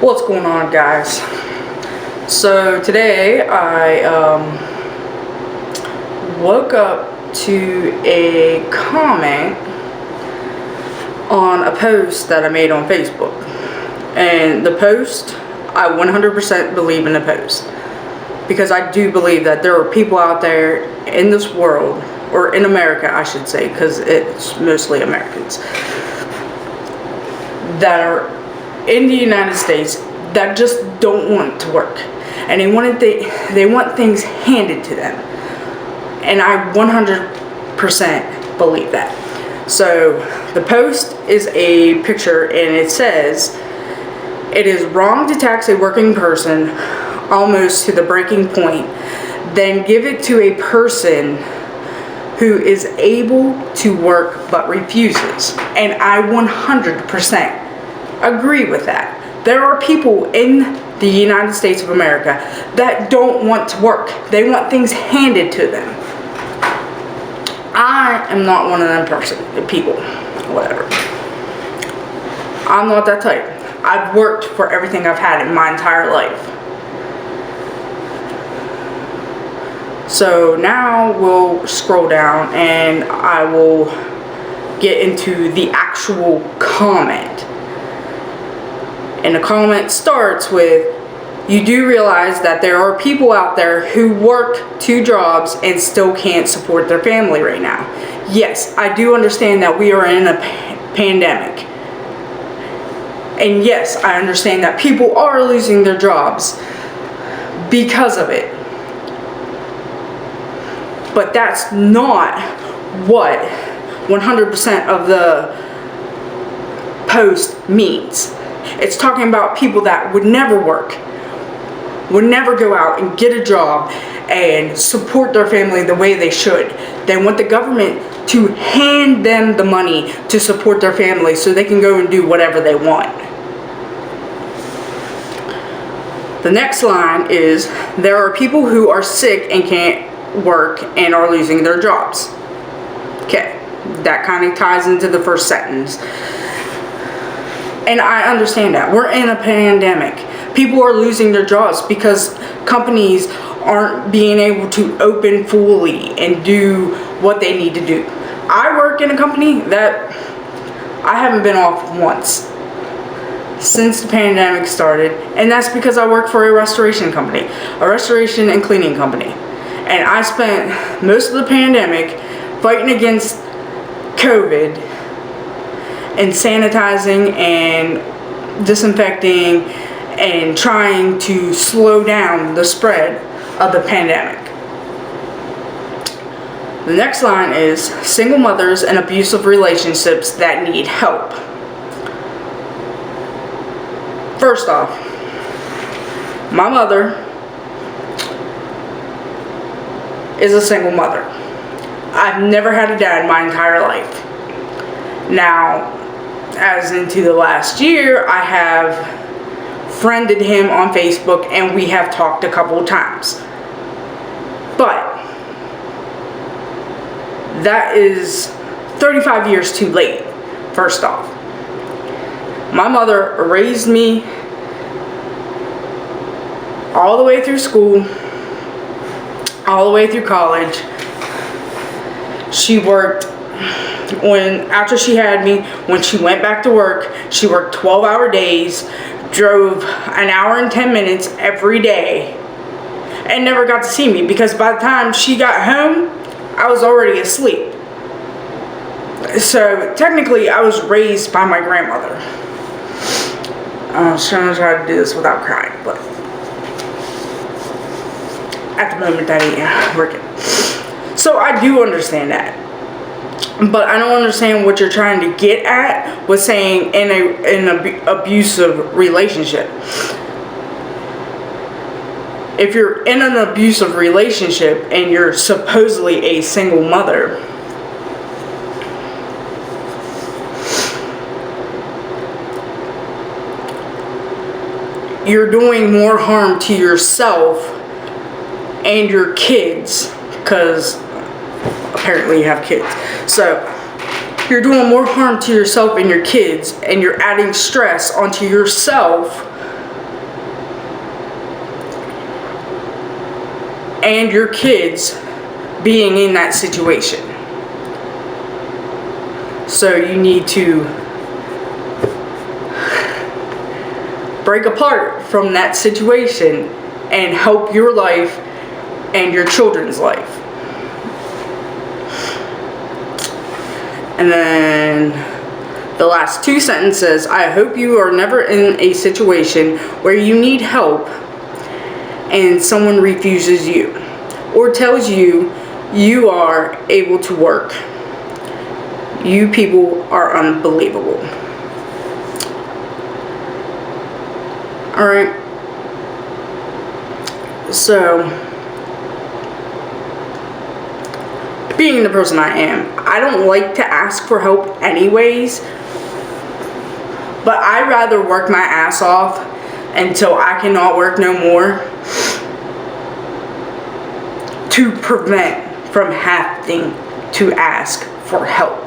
What's going on, guys? So today I woke up to a comment on a post that I made on Facebook, and the post, I 100% believe in the post, because I do believe that there are people out there in this world, or in America I should say, because it's mostly Americans, that are in the United States that just don't want to work, and they want things handed to them, and I 100% believe that. So the post is a picture, and it says, "It is wrong to tax a working person almost to the breaking point, then give it to a person who is able to work but refuses." And I 100% agree with that. There are people in the United States of America that don't want to work. They want things handed to them. I am not one of them people, whatever. I'm not that type. I've worked for everything I've had in my entire life. So now we'll scroll down and I will get into the actual comment. And the comment starts with, "You do realize that there are people out there who work 2 jobs and still can't support their family right now." Yes, I do understand that we are in a pandemic. And yes, I understand that people are losing their jobs because of it. But that's not what 100% of the post means. It's talking about people that would never work, would never go out and get a job and support their family the way they should. They want the government to hand them the money to support their family so they can go and do whatever they want. The next line is, "There are people who are sick and can't work and are losing their jobs." Okay, that kind of ties into the first sentence. And I understand that. We're in a pandemic. People are losing their jobs because companies aren't being able to open fully and do what they need to do. I work in a company that I haven't been off once since the pandemic started, and that's because I work for a restoration company, a restoration and cleaning company. And I spent most of the pandemic fighting against COVID and sanitizing and disinfecting and trying to slow down the spread of the pandemic. The next line is, "Single mothers and abusive relationships that need help." First off, my mother is a single mother. I've never had a dad my entire life. Now, as into the last year, I have friended him on Facebook and we have talked a couple of times. But that is 35 years too late, first off. My mother raised me all the way through school, all the way through college. She worked after she had me, when she went back to work, she worked 12-hour days, drove an hour and 10 minutes every day, and never got to see me because by the time she got home, I was already asleep. So technically, I was raised by my grandmother. I was trying to try to do this without crying, but at the moment that ain't working. So I do understand that. But I don't understand what you're trying to get at with saying in an abusive relationship. If you're in an abusive relationship and you're supposedly a single mother, you're doing more harm to yourself and your kids, because apparently you have kids. So you're doing more harm to yourself and your kids, and you're adding stress onto yourself and your kids being in that situation. So you need to break apart from that situation and help your life and your children's life. And then the last two sentences, I hope you are never in a situation where you need help and someone refuses you or tells you you are able to work. You people are unbelievable. Alright. So, being the person I am, I don't like to ask for help anyways, but I'd rather work my ass off until I cannot work no more to prevent from having to ask for help.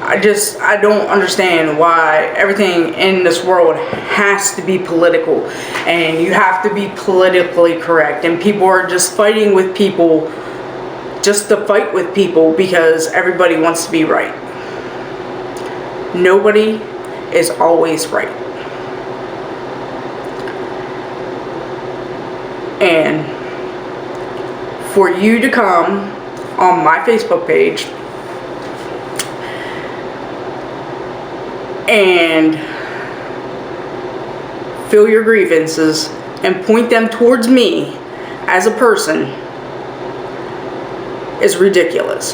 I don't understand why everything in this world has to be political and you have to be politically correct, and people are just fighting with people just to fight with people because everybody wants to be right. Nobody is always right. And for you to come on my Facebook page and feel your grievances and point them towards me as a person is ridiculous.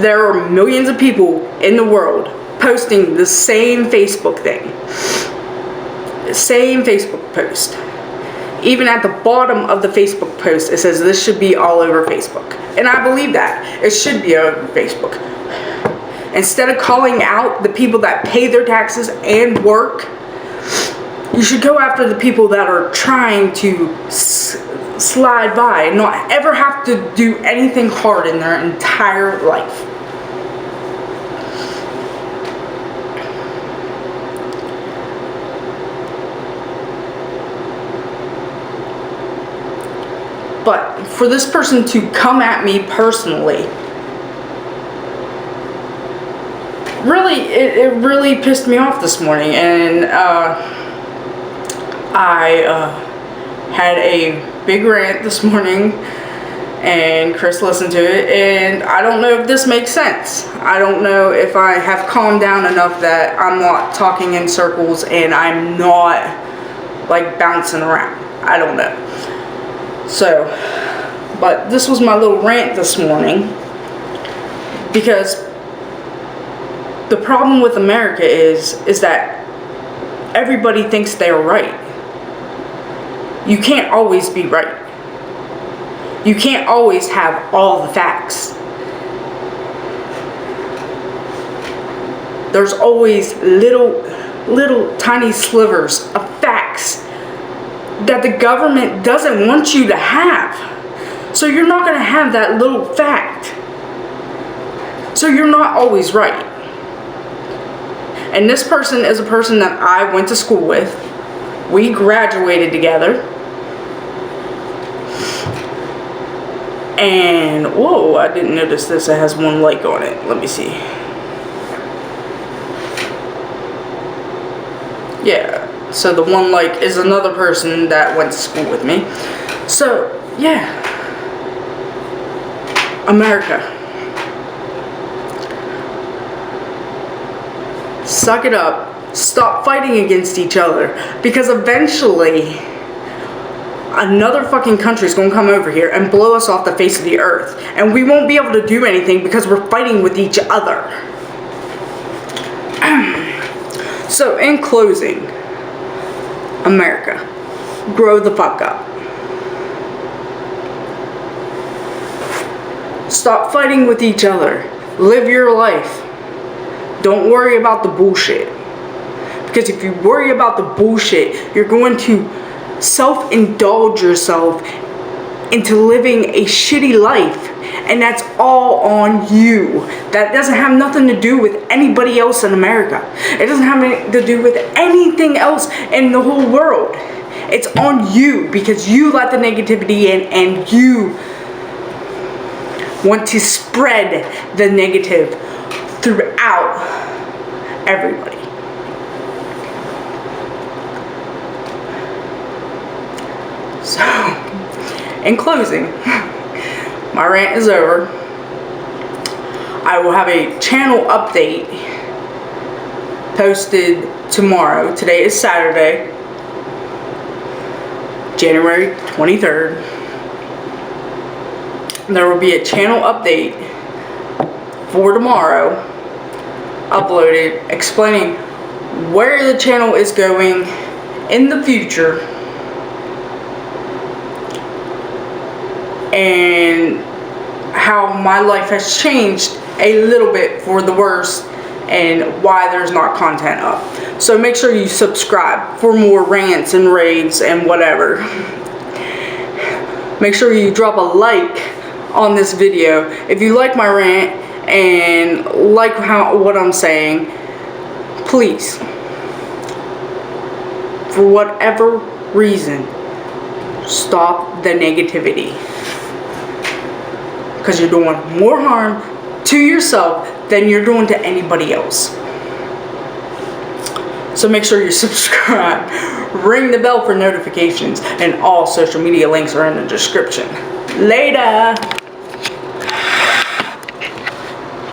There are millions of people in the world posting the same Facebook thing, the same Facebook post. Even at the bottom of the Facebook post, it says this should be all over Facebook. And I believe that. It should be over Facebook. Instead of calling out the people that pay their taxes and work, you should go after the people that are trying to slide by and not ever have to do anything hard in their entire life. But for this person to come at me personally, really, it really pissed me off this morning, and I had a big rant this morning, and Chris listened to it, and I don't know if this makes sense. I don't know if I have calmed down enough that I'm not talking in circles and I'm not like bouncing around. I don't know. So, but this was my little rant this morning, because the problem with America is that everybody thinks they're right. You can't always be right. You can't always have all the facts. There's always little tiny slivers of facts that the government doesn't want you to have. So you're not going to have that little fact. So you're not always right. And this person is a person that I went to school with. We graduated together. And, whoa, I didn't notice this. It has one like on it. Let me see. Yeah. So the one like is another person that went to school with me. So, yeah. America. Suck it up. Stop fighting against each other. Because eventually, another fucking country is going to come over here and blow us off the face of the earth. And we won't be able to do anything because we're fighting with each other. So, in closing, America, grow the fuck up. Stop fighting with each other. Live your life. Don't worry about the bullshit. Because if you worry about the bullshit, you're going to self-indulge yourself into living a shitty life. And that's all on you. That doesn't have nothing to do with anybody else in America. It doesn't have anything to do with anything else in the whole world. It's on you because you let the negativity in and you want to spread the negative throughout everybody. So, in closing, my rant is over. I will have a channel update posted tomorrow. Today is Saturday, January 23rd. There will be a channel update for tomorrow uploaded explaining where the channel is going in the future and how my life has changed a little bit for the worse and why there's not content up. So make sure you subscribe for more rants and raves and whatever. Make sure you drop a like on this video if you like my rant and like what I'm saying. Please, for whatever reason, stop the negativity, because you're doing more harm to yourself than you're doing to anybody else. So make sure you subscribe, ring the bell for notifications, and all social media links are in the description. Later!